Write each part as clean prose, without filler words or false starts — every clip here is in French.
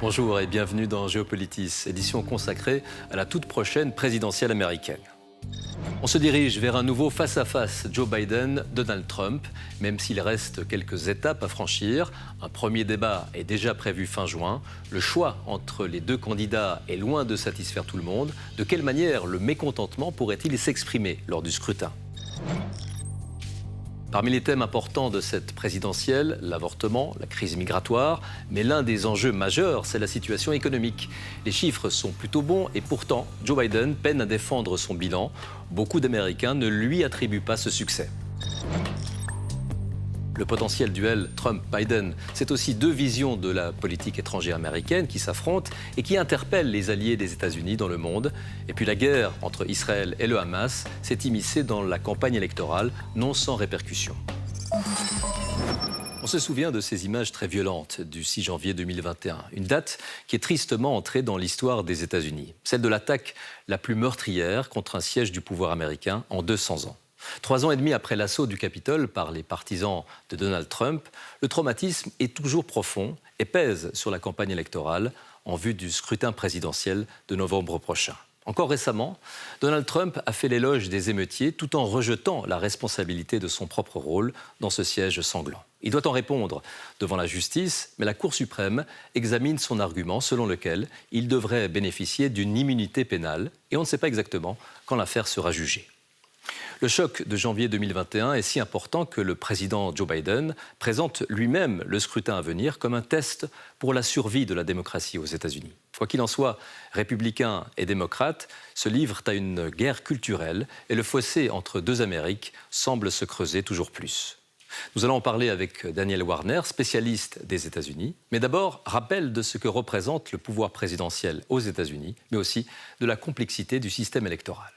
Bonjour et bienvenue dans Géopolitis, édition consacrée à la toute prochaine présidentielle américaine. On se dirige vers un nouveau face-à-face Joe Biden-Donald Trump, même s'il reste quelques étapes à franchir. Un premier débat est déjà prévu fin juin. Le choix entre les deux candidats est loin de satisfaire tout le monde. De quelle manière le mécontentement pourrait-il s'exprimer lors du scrutin ? Parmi les thèmes importants de cette présidentielle, l'avortement, la crise migratoire, mais l'un des enjeux majeurs, c'est la situation économique. Les chiffres sont plutôt bons et pourtant, Joe Biden peine à défendre son bilan. Beaucoup d'Américains ne lui attribuent pas ce succès. Le potentiel duel Trump-Biden, c'est aussi deux visions de la politique étrangère américaine qui s'affrontent et qui interpellent les alliés des États-Unis dans le monde. Et puis la guerre entre Israël et le Hamas s'est immiscée dans la campagne électorale, non sans répercussions. On se souvient de ces images très violentes du 6 janvier 2021, une date qui est tristement entrée dans l'histoire des États-Unis, celle de l'attaque la plus meurtrière contre un siège du pouvoir américain en 200 ans. 3 ans et demi après l'assaut du Capitole par les partisans de Donald Trump, le traumatisme est toujours profond et pèse sur la campagne électorale en vue du scrutin présidentiel de novembre prochain. Encore récemment, Donald Trump a fait l'éloge des émeutiers tout en rejetant la responsabilité de son propre rôle dans ce siège sanglant. Il doit en répondre devant la justice, mais la Cour suprême examine son argument selon lequel il devrait bénéficier d'une immunité pénale et on ne sait pas exactement quand l'affaire sera jugée. Le choc de janvier 2021 est si important que le président Joe Biden présente lui-même le scrutin à venir comme un test pour la survie de la démocratie aux États-Unis. Quoi qu'il en soit, républicains et démocrates se livrent à une guerre culturelle et le fossé entre deux Amériques semble se creuser toujours plus. Nous allons en parler avec Daniel Warner, spécialiste des États-Unis. Mais d'abord, rappel de ce que représente le pouvoir présidentiel aux États-Unis, mais aussi de la complexité du système électoral.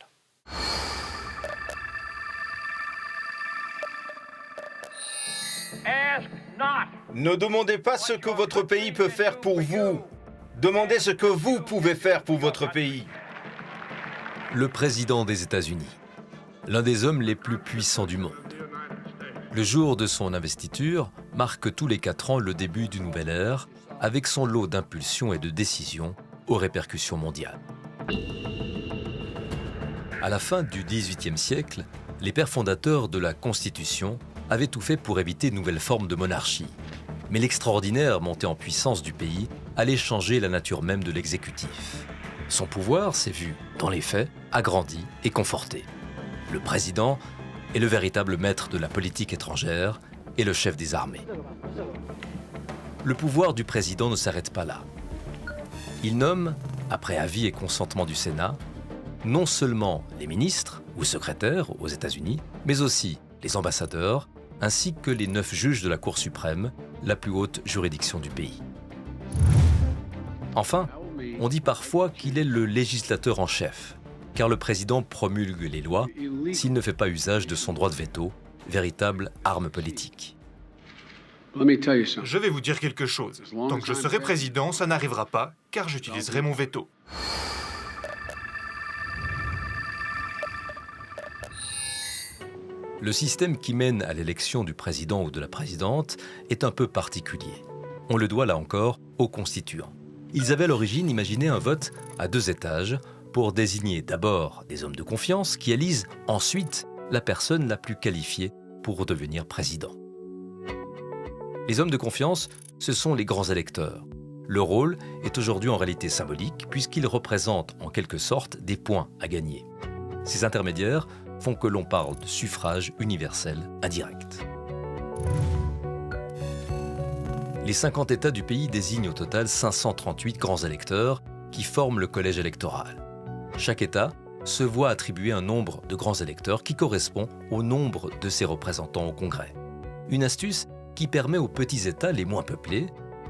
Ne demandez pas ce que votre pays peut faire pour vous. Demandez ce que vous pouvez faire pour votre pays. Le président des États-Unis, l'un des hommes les plus puissants du monde. Le jour de son investiture marque tous les 4 ans le début d'une nouvelle ère, avec son lot d'impulsions et de décisions aux répercussions mondiales. À la fin du XVIIIe siècle, les pères fondateurs de la Constitution avaient tout fait pour éviter une nouvelle forme de monarchie. Mais l'extraordinaire montée en puissance du pays allait changer la nature même de l'exécutif. Son pouvoir s'est vu, dans les faits, agrandi et conforté. Le président est le véritable maître de la politique étrangère et le chef des armées. Le pouvoir du président ne s'arrête pas là. Il nomme, après avis et consentement du Sénat, non seulement les ministres ou secrétaires aux États-Unis, mais aussi les ambassadeurs, ainsi que les 9 juges de la Cour suprême, la plus haute juridiction du pays. Enfin, on dit parfois qu'il est le législateur en chef, car le président promulgue les lois s'il ne fait pas usage de son droit de veto, véritable arme politique. Je vais vous dire quelque chose. Tant que je serai président, ça n'arrivera pas, car j'utiliserai mon veto. Le système qui mène à l'élection du président ou de la présidente est un peu particulier. On le doit là encore aux constituants. Ils avaient à l'origine imaginé un vote à 2 étages pour désigner d'abord des hommes de confiance qui élisent ensuite la personne la plus qualifiée pour devenir président. Les hommes de confiance, ce sont les grands électeurs. Leur rôle est aujourd'hui en réalité symbolique puisqu'ils représentent en quelque sorte des points à gagner. Ces intermédiaires font que l'on parle de suffrage universel indirect. Les 50 États du pays désignent au total 538 grands électeurs qui forment le collège électoral. Chaque État se voit attribuer un nombre de grands électeurs qui correspond au nombre de ses représentants au Congrès. Une astuce qui permet aux petits États les moins peuplés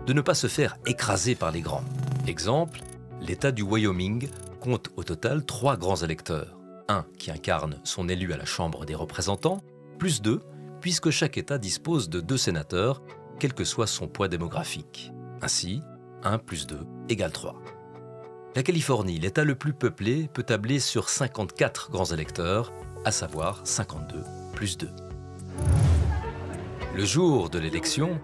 de ne pas se faire écraser par les grands. Exemple, l'État du Wyoming compte au total 3 grands électeurs. Un qui incarne son élu à la Chambre des représentants, plus 2, puisque chaque État dispose de 2 sénateurs, quel que soit son poids démographique. Ainsi, 1 plus 2 égale 3. La Californie, l'État le plus peuplé, peut tabler sur 54 grands électeurs, à savoir 52 plus 2. Le jour de l'élection,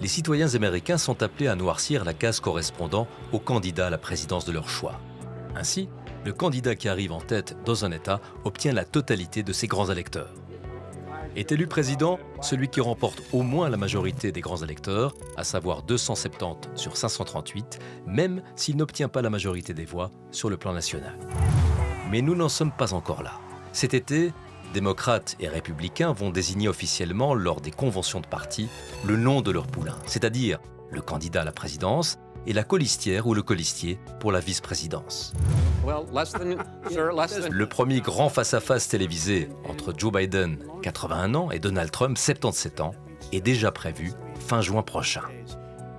les citoyens américains sont appelés à noircir la case correspondant au candidat à la présidence de leur choix. Ainsi, le candidat qui arrive en tête dans un État obtient la totalité de ses grands électeurs. Est élu président celui qui remporte au moins la majorité des grands électeurs, à savoir 270 sur 538, même s'il n'obtient pas la majorité des voix sur le plan national. Mais nous n'en sommes pas encore là. Cet été, démocrates et républicains vont désigner officiellement, lors des conventions de parti, le nom de leur poulain, c'est-à-dire le candidat à la présidence et la colistière ou le colistier pour la vice-présidence. Le premier grand face-à-face télévisé entre Joe Biden, 81 ans, et Donald Trump, 77 ans, est déjà prévu fin juin prochain.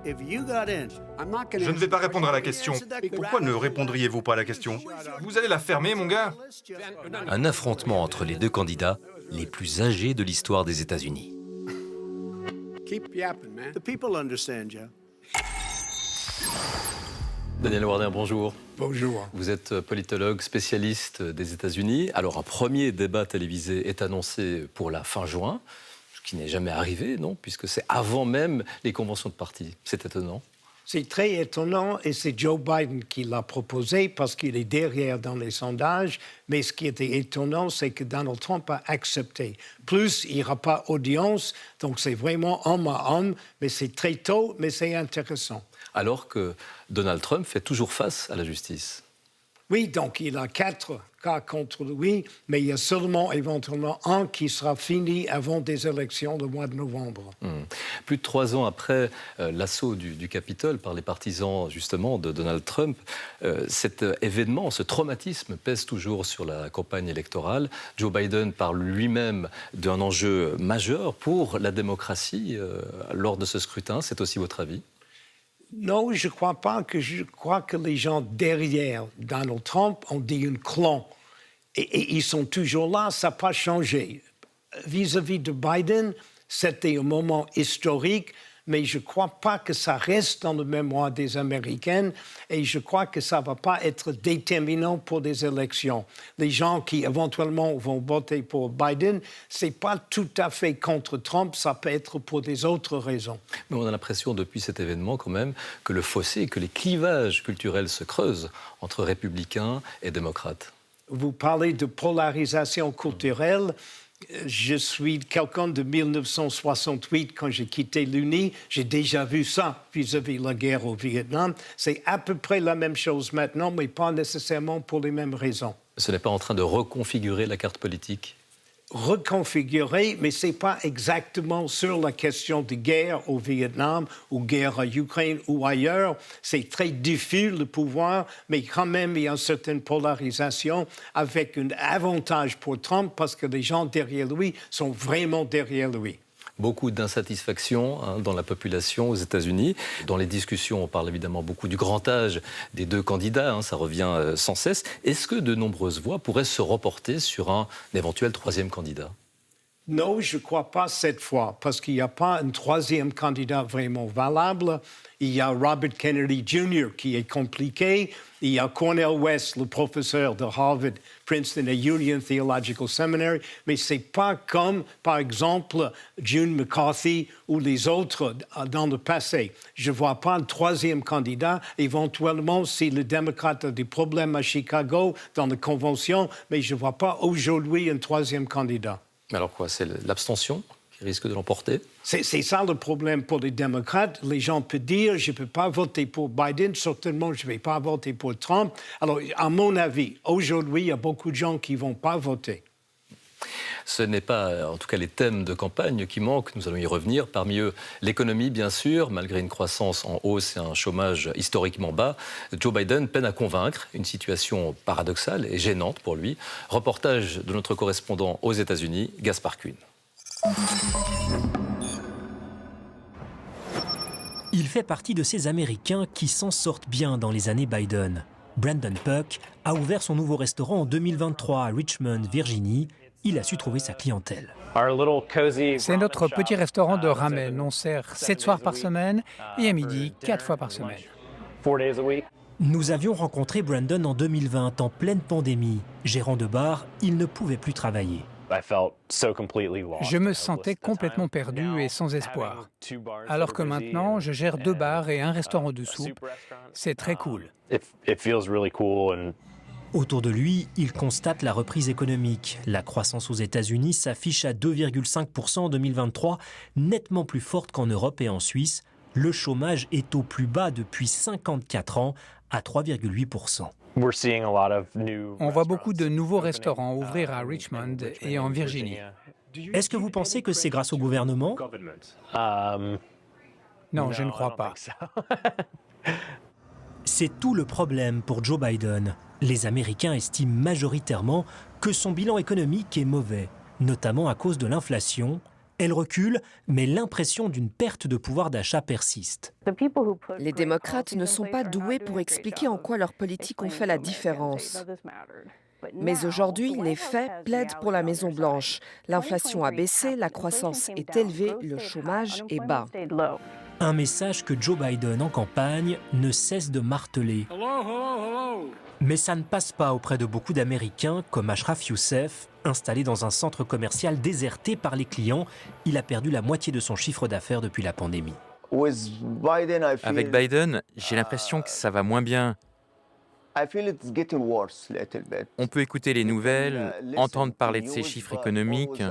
Je ne vais pas répondre à la question. Pourquoi ne répondriez-vous pas à la question? Vous allez la fermer, mon gars? Un affrontement entre les deux candidats les plus âgés de l'histoire des États-Unis. Daniel Warner, bonjour. Bonjour. Vous êtes politologue spécialiste des États-Unis. Alors, un premier débat télévisé est annoncé pour la fin juin, ce qui n'est jamais arrivé, non? Puisque c'est avant même les conventions de parti. C'est étonnant. C'est très étonnant et c'est Joe Biden qui l'a proposé parce qu'il est derrière dans les sondages. Mais ce qui était étonnant, c'est que Donald Trump a accepté. Plus, il n'y aura pas audience, donc c'est vraiment homme à homme. Mais c'est très tôt, mais c'est intéressant. Alors que Donald Trump fait toujours face à la justice. Oui, donc il a 4 cas contre lui, mais il y a seulement éventuellement un qui sera fini avant des élections le mois de novembre. Plus de 3 ans après l'assaut du Capitole par les partisans justement de Donald Trump, cet événement, ce traumatisme pèse toujours sur la campagne électorale. Joe Biden parle lui-même d'un enjeu majeur pour la démocratie lors de ce scrutin. C'est aussi votre avis ? Non, je ne crois pas. Je crois que les gens derrière Donald Trump ont dit un clan. Et ils sont toujours là, ça n'a pas changé. Vis-à-vis de Biden, c'était un moment historique, mais je ne crois pas que ça reste dans la mémoire des Américains et je crois que ça ne va pas être déterminant pour des élections. Les gens qui éventuellement vont voter pour Biden, ce n'est pas tout à fait contre Trump, ça peut être pour des autres raisons. Mais on a l'impression depuis cet événement quand même que le fossé, que les clivages culturels se creusent entre républicains et démocrates. Vous parlez de polarisation culturelle. Je suis quelqu'un de 1968, quand j'ai quitté l'Uni. J'ai déjà vu ça vis-à-vis de la guerre au Vietnam. C'est à peu près la même chose maintenant, mais pas nécessairement pour les mêmes raisons. Ce n'est pas en train de reconfigurer la carte politique ? Reconfigurer, mais ce n'est pas exactement sur la question de guerre au Vietnam ou guerre en Ukraine ou ailleurs. C'est très diffus le pouvoir, mais quand même il y a une certaine polarisation avec un avantage pour Trump parce que les gens derrière lui sont vraiment derrière lui. Beaucoup d'insatisfaction dans la population aux États-Unis. Dans les discussions, on parle évidemment beaucoup du grand âge des deux candidats, ça revient sans cesse. Est-ce que de nombreuses voix pourraient se reporter sur un éventuel troisième candidat ? Non, je ne crois pas cette fois, parce qu'il n'y a pas un troisième candidat vraiment valable. Il y a Robert Kennedy Jr. qui est compliqué. Il y a Cornel West, le professeur de Harvard, Princeton et Union Theological Seminary. Mais ce n'est pas comme, par exemple, June McCarthy ou les autres dans le passé. Je ne vois pas un troisième candidat. Éventuellement, si le démocrate a des problèmes à Chicago dans la convention, mais je ne vois pas aujourd'hui un troisième candidat. Alors quoi, c'est l'abstention qui risque de l'emporter ? C'est ça le problème pour les démocrates. Les gens peuvent dire, je ne peux pas voter pour Biden, certainement je ne vais pas voter pour Trump. Alors, à mon avis, aujourd'hui, il y a beaucoup de gens qui ne vont pas voter. Ce n'est pas, en tout cas, les thèmes de campagne qui manquent. Nous allons y revenir. Parmi eux, l'économie, bien sûr. Malgré une croissance en hausse et un chômage historiquement bas, Joe Biden peine à convaincre. Une situation paradoxale et gênante pour lui. Reportage de notre correspondant aux États-Unis, Gaspard Kuhn. Il fait partie de ces Américains qui s'en sortent bien dans les années Biden. Brandon Puck a ouvert son nouveau restaurant en 2023 à Richmond, Virginie. Il a su trouver sa clientèle. C'est notre petit restaurant de ramen. On sert 7 soirs par semaine et à midi 4 fois par semaine. Nous avions rencontré Brandon en 2020, en pleine pandémie. Gérant de bar, il ne pouvait plus travailler. Je me sentais complètement perdu et sans espoir. Alors que maintenant, je gère 2 bars et un restaurant de soupe. C'est très cool. Autour de lui, il constate la reprise économique. La croissance aux États-Unis s'affiche à 2,5% en 2023, nettement plus forte qu'en Europe et en Suisse. Le chômage est au plus bas depuis 54 ans, à 3,8%. On voit beaucoup de nouveaux restaurants ouvrir à Richmond et en Virginie. Est-ce que vous pensez que c'est grâce au gouvernement? Non, je ne crois pas. C'est tout le problème pour Joe Biden. Les Américains estiment majoritairement que son bilan économique est mauvais, notamment à cause de l'inflation. Elle recule, mais l'impression d'une perte de pouvoir d'achat persiste. Les démocrates ne sont pas doués pour expliquer en quoi leurs politiques ont fait la différence. Mais aujourd'hui, les faits plaident pour la Maison-Blanche. L'inflation a baissé, la croissance est élevée, le chômage est bas. Un message que Joe Biden en campagne ne cesse de marteler. Mais ça ne passe pas auprès de beaucoup d'Américains comme Ashraf Youssef, installé dans un centre commercial déserté par les clients. Il a perdu la moitié de son chiffre d'affaires depuis la pandémie. Avec Biden, j'ai l'impression que ça va moins bien. On peut écouter les nouvelles, entendre parler de ces chiffres économiques.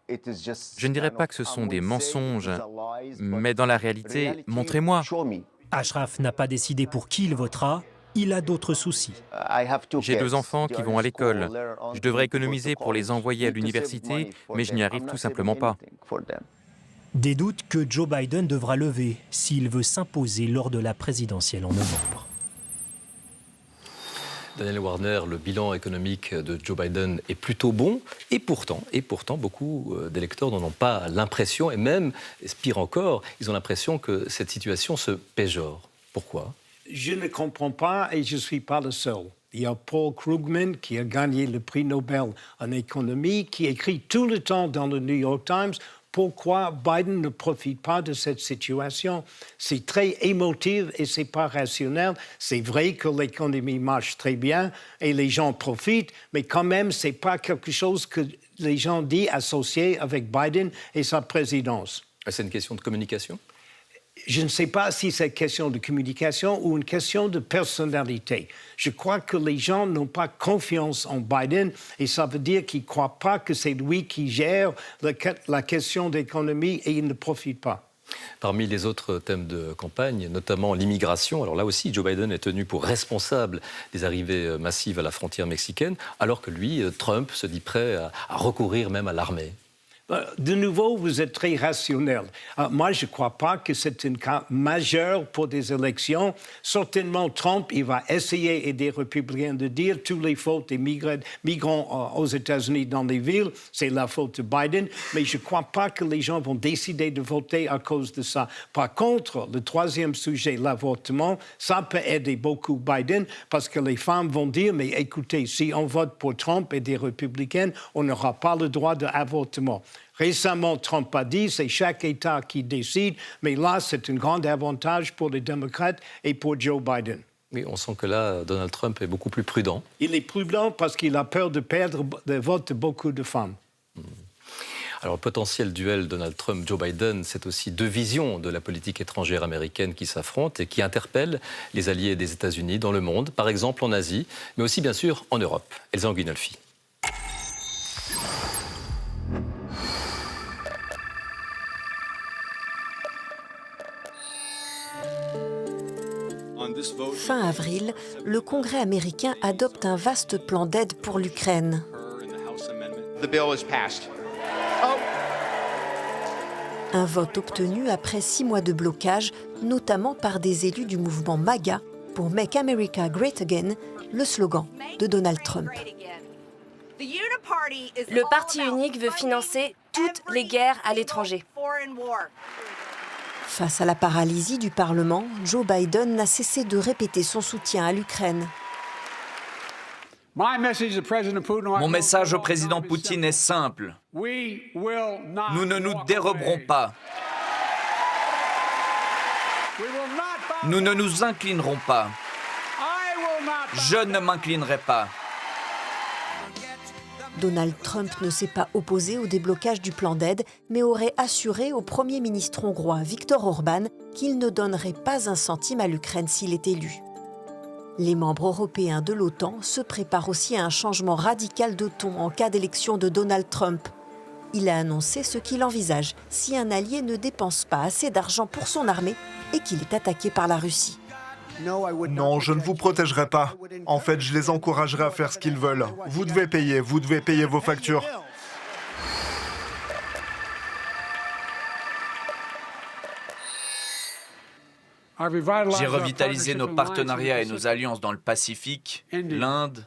Je ne dirais pas que ce sont des mensonges, mais dans la réalité, montrez-moi. Ashraf n'a pas décidé pour qui il votera. Il a d'autres soucis. J'ai 2 enfants qui vont à l'école. Je devrais économiser pour les envoyer à l'université, mais je n'y arrive tout simplement pas. Des doutes que Joe Biden devra lever s'il veut s'imposer lors de la présidentielle en novembre. Daniel Warner, le bilan économique de Joe Biden est plutôt bon, et pourtant beaucoup d'électeurs n'en ont pas l'impression, et même, pire encore, ils ont l'impression que cette situation se péjore. Pourquoi ? Je ne comprends pas et je ne suis pas le seul. Il y a Paul Krugman qui a gagné le prix Nobel en économie, qui écrit tout le temps dans le New York Times pourquoi Biden ne profite pas de cette situation. C'est très émotif et c'est pas rationnel. C'est vrai que l'économie marche très bien et les gens profitent, mais quand même, c'est pas quelque chose que les gens disent associé avec Biden et sa présidence. C'est une question de communication ? Je ne sais pas si c'est une question de communication ou une question de personnalité. Je crois que les gens n'ont pas confiance en Biden et ça veut dire qu'ils ne croient pas que c'est lui qui gère la question d'économie et ils ne profitent pas. Parmi les autres thèmes de campagne, notamment l'immigration, alors là aussi, Joe Biden est tenu pour responsable des arrivées massives à la frontière mexicaine, alors que lui, Trump, se dit prêt à recourir même à l'armée. De nouveau, vous êtes très rationnel. Moi, je ne crois pas que c'est un cas majeur pour des élections. Certainement, Trump, il va essayer des républicains de dire toutes les fautes des migrants aux États-Unis dans les villes, c'est la faute de Biden. Mais je ne crois pas que les gens vont décider de voter à cause de ça. Par contre, le troisième sujet, l'avortement, ça peut aider beaucoup Biden parce que les femmes vont dire, mais écoutez, si on vote pour Trump et des républicains, on n'aura pas le droit de l'avortement. Récemment, Trump a dit c'est chaque État qui décide, mais là, c'est un grand avantage pour les démocrates et pour Joe Biden. Oui, on sent que là, Donald Trump est beaucoup plus prudent. Il est prudent parce qu'il a peur de perdre le vote de beaucoup de femmes. Alors, le potentiel duel Donald Trump-Joe Biden, c'est aussi 2 visions de la politique étrangère américaine qui s'affrontent et qui interpellent les alliés des États-Unis dans le monde, par exemple en Asie, mais aussi, bien sûr, en Europe. Elsa Anguinolfi. Fin avril, le Congrès américain adopte un vaste plan d'aide pour l'Ukraine. Un vote obtenu après 6 mois de blocage, notamment par des élus du mouvement MAGA pour Make America Great Again, le slogan de Donald Trump. Le parti unique veut financer toutes les guerres à l'étranger. Face à la paralysie du Parlement, Joe Biden n'a cessé de répéter son soutien à l'Ukraine. Mon message au président Poutine est simple. Nous ne nous déroberons pas. Nous ne nous inclinerons pas. Je ne m'inclinerai pas. Donald Trump ne s'est pas opposé au déblocage du plan d'aide, mais aurait assuré au Premier ministre hongrois Viktor Orban qu'il ne donnerait pas un centime à l'Ukraine s'il est élu. Les membres européens de l'OTAN se préparent aussi à un changement radical de ton en cas d'élection de Donald Trump. Il a annoncé ce qu'il envisage si un allié ne dépense pas assez d'argent pour son armée et qu'il est attaqué par la Russie. Non, je ne vous protégerai pas. En fait, je les encouragerai à faire ce qu'ils veulent. Vous devez payer vos factures. J'ai revitalisé nos partenariats et nos alliances dans le Pacifique, l'Inde,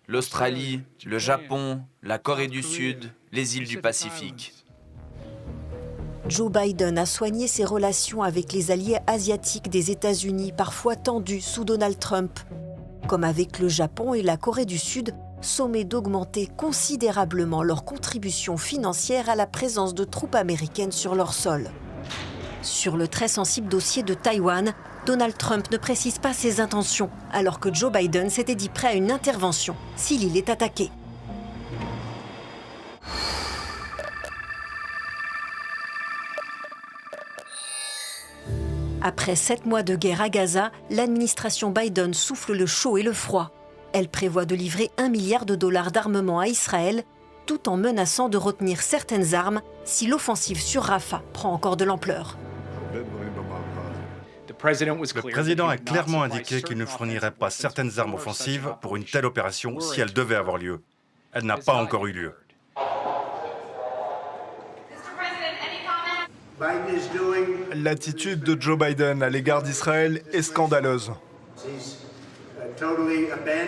l'Australie, le Japon, la Corée du Sud, les îles du Pacifique. Joe Biden a soigné ses relations avec les alliés asiatiques des États-Unis, parfois tendues sous Donald Trump. Comme avec le Japon et la Corée du Sud, sommés d'augmenter considérablement leur contribution financière à la présence de troupes américaines sur leur sol. Sur le très sensible dossier de Taïwan, Donald Trump ne précise pas ses intentions, alors que Joe Biden s'était dit prêt à une intervention si l'île est attaquée. Après 7 mois de guerre à Gaza, l'administration Biden souffle le chaud et le froid. Elle prévoit de livrer $1 milliard d'armement à Israël, tout en menaçant de retenir certaines armes si l'offensive sur Rafah prend encore de l'ampleur. Le président a clairement indiqué qu'il ne fournirait pas certaines armes offensives pour une telle opération si elle devait avoir lieu. Elle n'a pas encore eu lieu. L'attitude de Joe Biden à l'égard d'Israël est scandaleuse.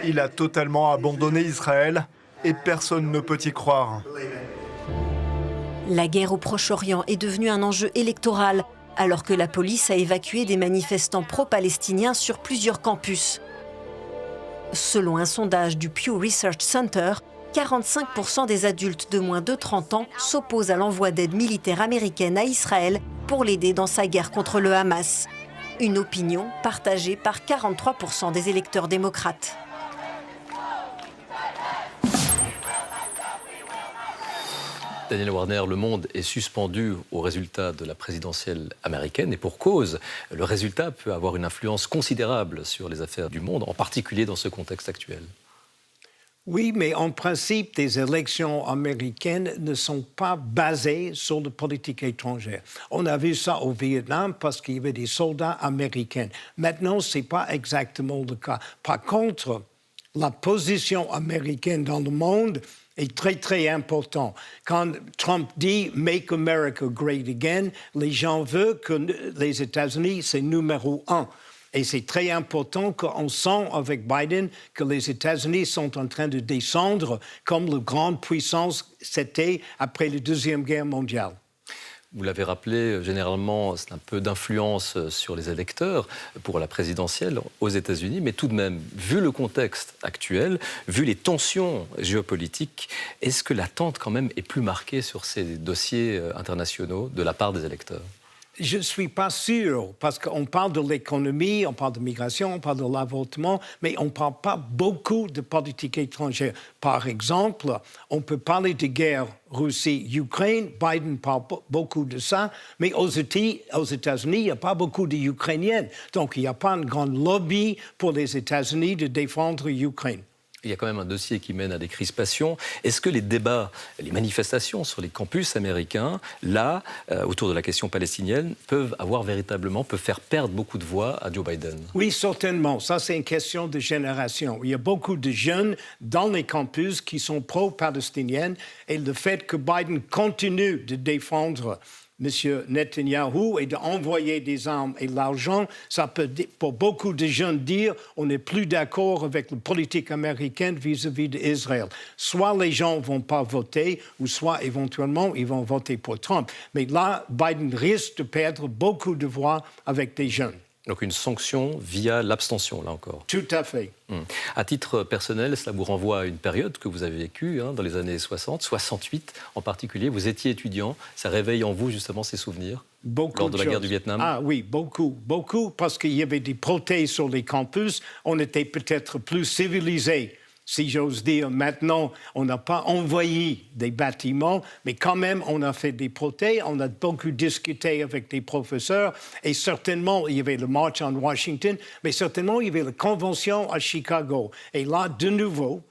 Il a totalement abandonné Israël et personne ne peut y croire. La guerre au Proche-Orient est devenue un enjeu électoral, alors que la police a évacué des manifestants pro-palestiniens sur plusieurs campus. Selon un sondage du Pew Research Center, 45% des adultes de moins de 30 ans s'opposent à l'envoi d'aide militaire américaine à Israël pour l'aider dans sa guerre contre le Hamas. Une opinion partagée par 43% des électeurs démocrates. Daniel Warner, le monde est suspendu au résultat de la présidentielle américaine et pour cause, le résultat peut avoir une influence considérable sur les affaires du monde, en particulier dans ce contexte actuel. Oui, mais en principe, des élections américaines ne sont pas basées sur la politique étrangère. On a vu ça au Vietnam parce qu'il y avait des soldats américains. Maintenant, ce n'est pas exactement le cas. Par contre, la position américaine dans le monde est très, très importante. Quand Trump dit « Make America Great Again », les gens veulent que les États-Unis, c'est numéro 1. Et c'est très important qu'on sent avec Biden que les États-Unis sont en train de descendre comme la grande puissance c'était après la Deuxième Guerre mondiale. Vous l'avez rappelé, généralement, c'est un peu d'influence sur les électeurs pour la présidentielle aux États-Unis, mais tout de même, vu le contexte actuel, vu les tensions géopolitiques, est-ce que l'attente quand même est plus marquée sur ces dossiers internationaux de la part des électeurs ? Je ne suis pas sûr, parce qu'on parle de l'économie, on parle de migration, on parle de l'avortement, mais on ne parle pas beaucoup de politique étrangère. Par exemple, on peut parler de guerre Russie-Ukraine, Biden parle beaucoup de ça, mais aux États-Unis, il n'y a pas beaucoup d'Ukrainiennes. Donc, il n'y a pas un grand lobby pour les États-Unis de défendre l'Ukraine. Il y a quand même un dossier qui mène à des crispations. Est-ce que les débats, les manifestations sur les campus américains, là, autour de la question palestinienne, peuvent faire perdre beaucoup de voix à Joe Biden? Oui, certainement. Ça, c'est une question de génération. Il y a beaucoup de jeunes dans les campus qui sont pro-palestiniens et le fait que Biden continue de défendre M. Netanyahou et d'envoyer des armes et de l'argent, ça peut, pour beaucoup de jeunes, dire on n'est plus d'accord avec la politique américaine vis-à-vis d'Israël. Soit les gens ne vont pas voter, ou soit éventuellement ils vont voter pour Trump. Mais là, Biden risque de perdre beaucoup de voix avec des jeunes. Donc une sanction via l'abstention, là encore. Tout à fait. À titre personnel, cela vous renvoie à une période que vous avez vécue dans les années 60, 68 en particulier. Vous étiez étudiant, ça réveille en vous justement ces souvenirs lors de la guerre du Vietnam? Ah oui, beaucoup, parce qu'il y avait des protestes sur les campus. On était peut-être plus civilisés si j'ose dire. Maintenant, on n'a pas envoyé des bâtiments, mais quand même, on a fait des protèges, on a beaucoup discuté avec des professeurs, et certainement, il y avait le march en Washington, mais certainement, il y avait la convention à Chicago. Et là, de nouveau,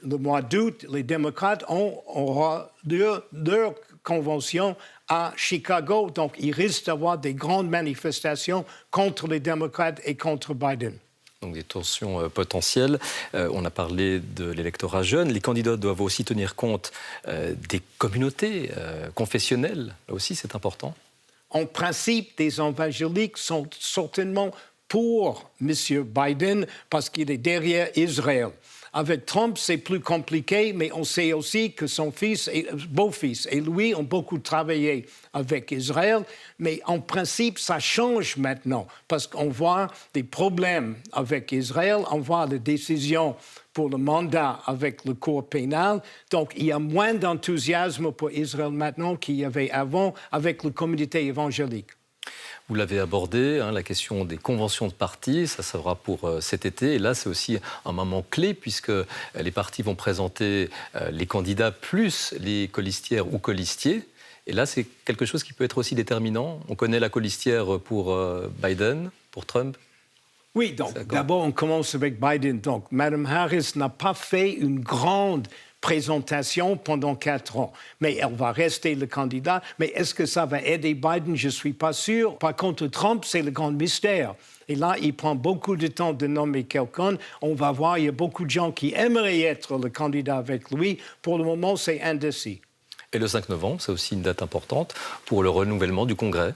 le mois d'août, les démocrates auront leur convention à Chicago. Donc, il risque d'avoir des grandes manifestations contre les démocrates et contre Biden. Donc des tensions potentielles. On a parlé de l'électorat jeune. Les candidats doivent aussi tenir compte des communautés confessionnelles. Là aussi, c'est important. En principe, des évangéliques sont certainement pour M. Biden parce qu'il est derrière Israël. Avec Trump, c'est plus compliqué, mais on sait aussi que son fils, beau-fils, et lui ont beaucoup travaillé avec Israël. Mais en principe, ça change maintenant, parce qu'on voit des problèmes avec Israël, on voit des décisions pour le mandat avec le cour pénal. Donc, il y a moins d'enthousiasme pour Israël maintenant qu'il y avait avant avec la communauté évangélique. Vous l'avez abordé, la question des conventions de partis, ça sera pour cet été. Et là, c'est aussi un moment clé puisque les partis vont présenter les candidats plus les colistières ou colistiers. Et là, c'est quelque chose qui peut être aussi déterminant. On connaît la colistière pour Biden, pour Trump. Oui, donc d'abord, on commence avec Biden. Donc, Mme Harris n'a pas fait une grande présentation pendant 4 ans. Mais elle va rester le candidat. Mais est-ce que ça va aider Biden? Je ne suis pas sûr. Par contre, Trump, c'est le grand mystère. Et là, il prend beaucoup de temps de nommer quelqu'un. On va voir, il y a beaucoup de gens qui aimeraient être le candidat avec lui. Pour le moment, c'est indécis. Et le 5 novembre, c'est aussi une date importante pour le renouvellement du Congrès.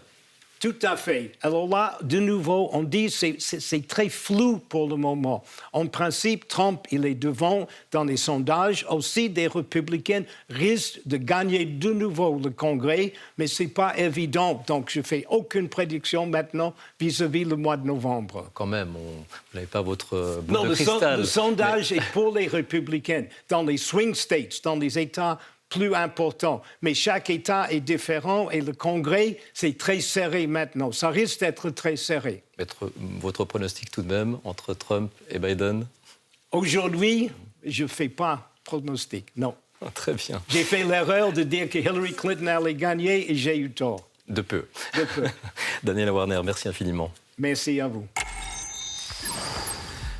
Tout à fait. Alors là, de nouveau, on dit que c'est très flou pour le moment. En principe, Trump, il est devant dans les sondages. Aussi, des républicains risquent de gagner de nouveau le Congrès, mais ce n'est pas évident. Donc, je ne fais aucune prédiction maintenant vis-à-vis le mois de novembre. Quand même, vous n'avez pas votre boule de cristal. Non, le sondage est pour les républicains. Dans les swing states, dans les États plus important. Mais chaque État est différent et le Congrès, c'est très serré maintenant. Ça risque d'être très serré. Votre pronostic tout de même entre Trump et Biden? Aujourd'hui, je ne fais pas pronostic, non. Très bien. J'ai fait l'erreur de dire que Hillary Clinton allait gagner et j'ai eu tort. De peu. De peu. Daniel Warner, merci infiniment. Merci à vous.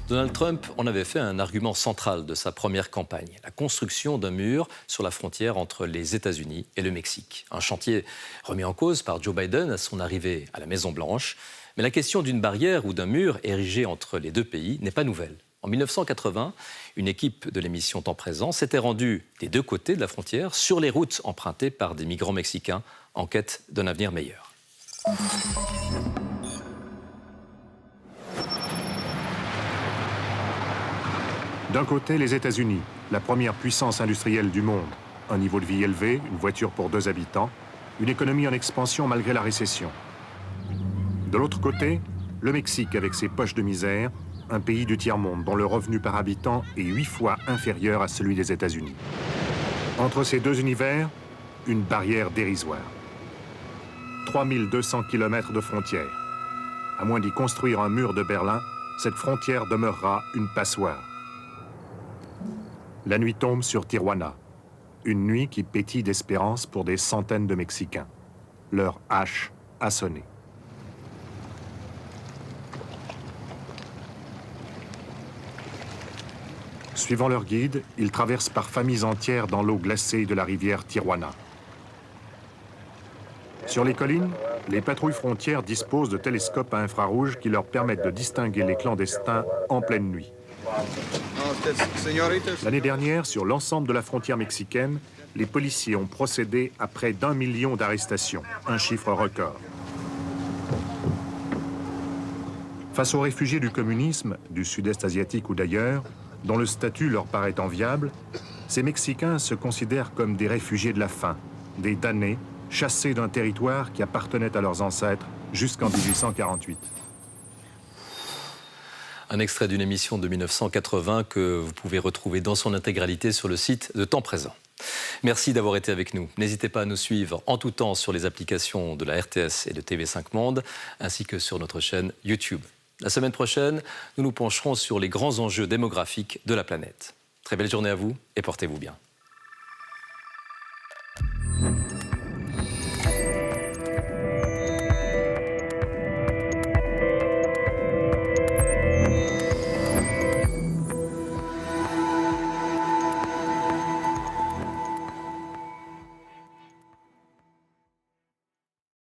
Donald Trump en avait fait un argument central de sa première campagne, la construction d'un mur sur la frontière entre les États-Unis et le Mexique. Un chantier remis en cause par Joe Biden à son arrivée à la Maison-Blanche. Mais la question d'une barrière ou d'un mur érigé entre les deux pays n'est pas nouvelle. En 1980, une équipe de l'émission Temps présent s'était rendue des deux côtés de la frontière sur les routes empruntées par des migrants mexicains en quête d'un avenir meilleur. D'un côté, les États-Unis, la première puissance industrielle du monde. Un niveau de vie élevé, une voiture pour 2 habitants, une économie en expansion malgré la récession. De l'autre côté, le Mexique avec ses poches de misère, un pays du tiers-monde dont le revenu par habitant est 8 fois inférieur à celui des États-Unis. Entre ces deux univers, une barrière dérisoire. 3200 km de frontière. À moins d'y construire un mur de Berlin, cette frontière demeurera une passoire. La nuit tombe sur Tijuana, une nuit qui pétille d'espérance pour des centaines de Mexicains. Leur hache a sonné. Suivant leur guide, ils traversent par familles entières dans l'eau glacée de la rivière Tijuana. Sur les collines, les patrouilles frontières disposent de télescopes à infrarouge qui leur permettent de distinguer les clandestins en pleine nuit. L'année dernière, sur l'ensemble de la frontière mexicaine, les policiers ont procédé à près d'1 million d'arrestations, un chiffre record. Face aux réfugiés du communisme, du sud-est asiatique ou d'ailleurs, dont le statut leur paraît enviable, ces Mexicains se considèrent comme des réfugiés de la faim, des damnés, chassés d'un territoire qui appartenait à leurs ancêtres jusqu'en 1848. Un extrait d'une émission de 1980 que vous pouvez retrouver dans son intégralité sur le site de Temps présent. Merci d'avoir été avec nous. N'hésitez pas à nous suivre en tout temps sur les applications de la RTS et de TV5 Monde, ainsi que sur notre chaîne YouTube. La semaine prochaine, nous nous pencherons sur les grands enjeux démographiques de la planète. Très belle journée à vous et portez-vous bien.